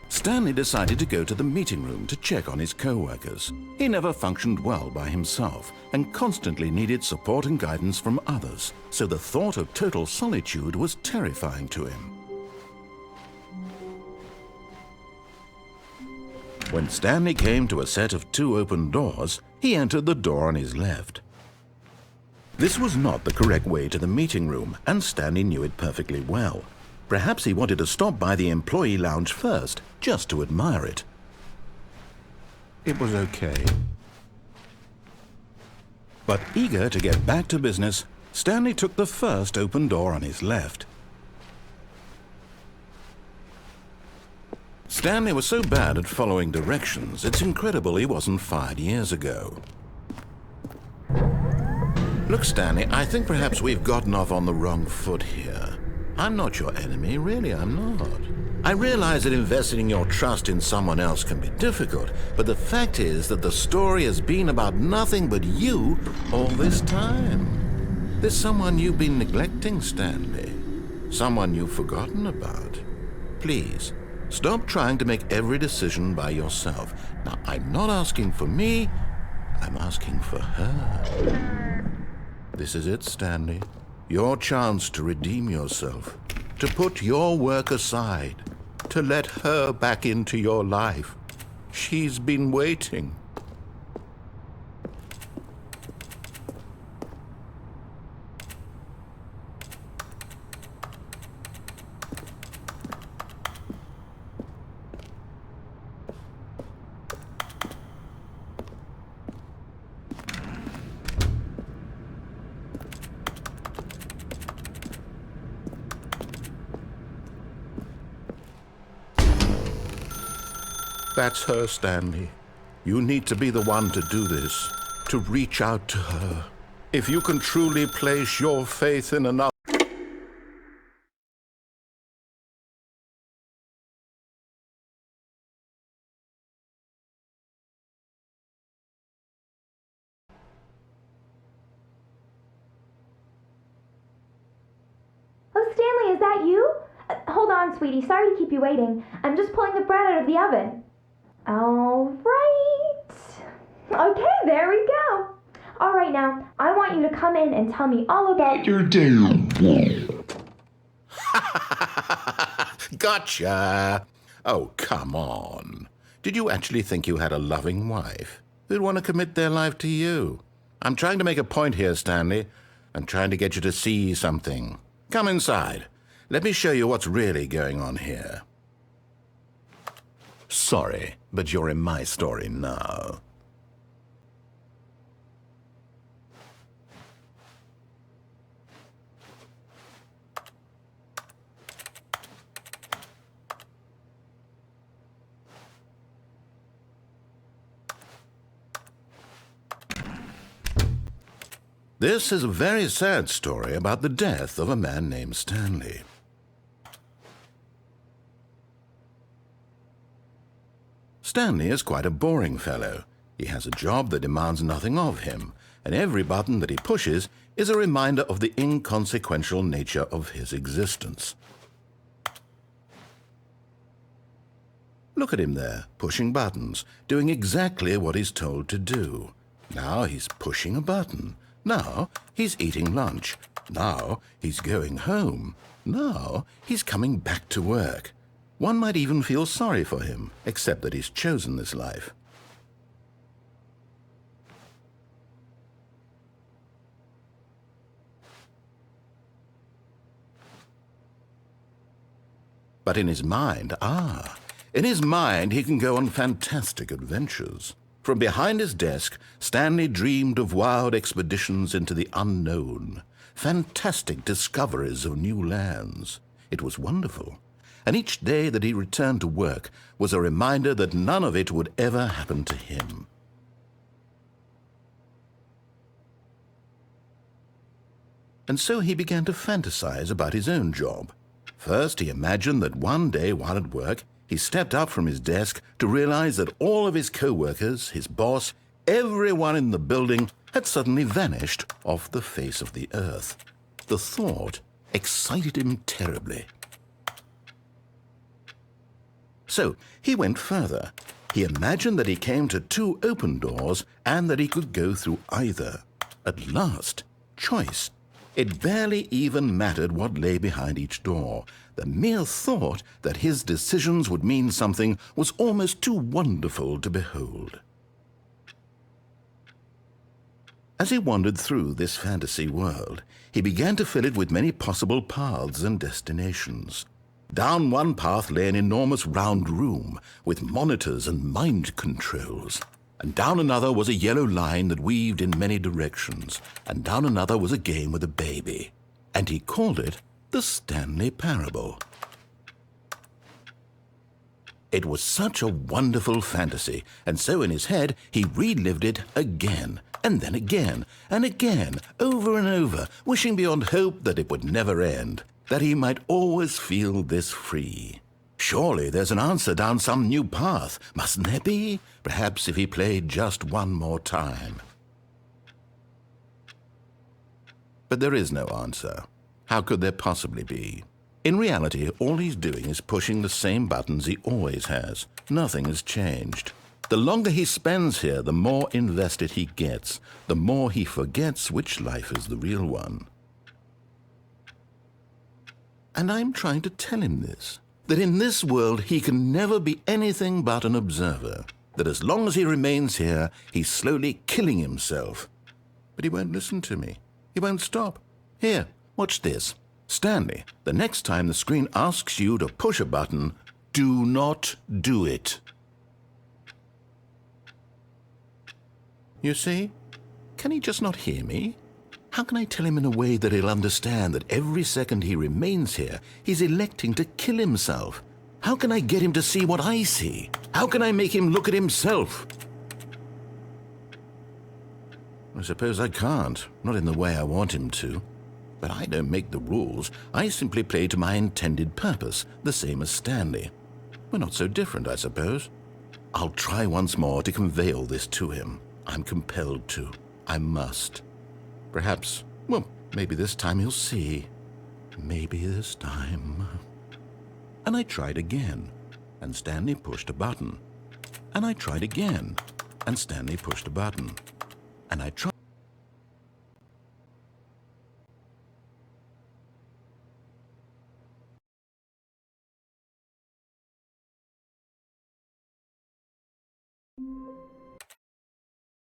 Stanley decided to go to the meeting room to check on his co-workers. He never functioned well by himself and constantly needed support and guidance from others, so the thought of total solitude was terrifying to him. When Stanley came to a set of 2 open doors, he entered the door on his left. This was not the correct way to the meeting room, and Stanley knew it perfectly well. Perhaps he wanted to stop by the employee lounge first, just to admire it. It was okay. But eager to get back to business, Stanley took the first open door on his left. Stanley was so bad at following directions, it's incredible he wasn't fired years ago. Look, Stanley, I think perhaps we've gotten off on the wrong foot here. I'm not your enemy, really, I'm not. I realize that investing your trust in someone else can be difficult, but the fact is that the story has been about nothing but you all this time. There's someone you've been neglecting, Stanley. Someone you've forgotten about. Please, stop trying to make every decision by yourself. Now, I'm not asking for me, I'm asking for her. This is it, Stanley. Your chance to redeem yourself, to put your work aside, to let her back into your life. She's been waiting. That's her, Stanley. You need to be the one to do this, to reach out to her. If you can truly place your faith in another... Oh, Stanley, is that you? Hold on, sweetie. Sorry to keep you waiting. I'm just pulling the bread out of the oven. All right. Okay, there we go. All right, now, I want you to come in and tell me all about your day. Gotcha! Oh, come on. Did you actually think you had a loving wife who'd want to commit their life to you? I'm trying to make a point here, Stanley. I'm trying to get you to see something. Come inside. Let me show you what's really going on here. Sorry, but you're in my story now. This is a very sad story about the death of a man named Stanley. Stanley is quite a boring fellow. He has a job that demands nothing of him, and every button that he pushes is a reminder of the inconsequential nature of his existence. Look at him there, pushing buttons, doing exactly what he's told to do. Now he's pushing a button. Now he's eating lunch. Now he's going home. Now he's coming back to work. One might even feel sorry for him, except that he's chosen this life. But in his mind, he can go on fantastic adventures. From behind his desk, Stanley dreamed of wild expeditions into the unknown, fantastic discoveries of new lands. It was wonderful. And each day that he returned to work was a reminder that none of it would ever happen to him. And so he began to fantasize about his own job. First, he imagined that one day while at work, he stepped up from his desk to realize that all of his co-workers, his boss, everyone in the building had suddenly vanished off the face of the earth. The thought excited him terribly. So he went further. He imagined that he came to 2 open doors and that he could go through either. At last, choice. It barely even mattered what lay behind each door. The mere thought that his decisions would mean something was almost too wonderful to behold. As he wandered through this fantasy world, he began to fill it with many possible paths and destinations. Down one path lay an enormous round room with monitors and mind controls. And down another was a yellow line that weaved in many directions. And down another was a game with a baby. And he called it the Stanley Parable. It was such a wonderful fantasy, and so in his head he relived it again, and then again, and again, over and over, wishing beyond hope that it would never end, that he might always feel this free. Surely there's an answer down some new path, mustn't there be? Perhaps if he played just one more time. But there is no answer. How could there possibly be? In reality, all he's doing is pushing the same buttons he always has. Nothing has changed. The longer he spends here, the more invested he gets, the more he forgets which life is the real one. And I'm trying to tell him this, that in this world he can never be anything but an observer, that as long as he remains here, he's slowly killing himself. But he won't listen to me. He won't stop. Here, watch this. Stanley, the next time the screen asks you to push a button, do not do it. You see? Can he just not hear me? How can I tell him in a way that he'll understand that every second he remains here, he's electing to kill himself? How can I get him to see what I see? How can I make him look at himself? I suppose I can't, not in the way I want him to. But I don't make the rules. I simply play to my intended purpose, the same as Stanley. We're not so different, I suppose. I'll try once more to convey all this to him. I'm compelled to. I must. Perhaps, well, maybe this time he'll see. Maybe this time. And I tried again, and Stanley pushed a button. And I tried again, and Stanley pushed a button. And I tried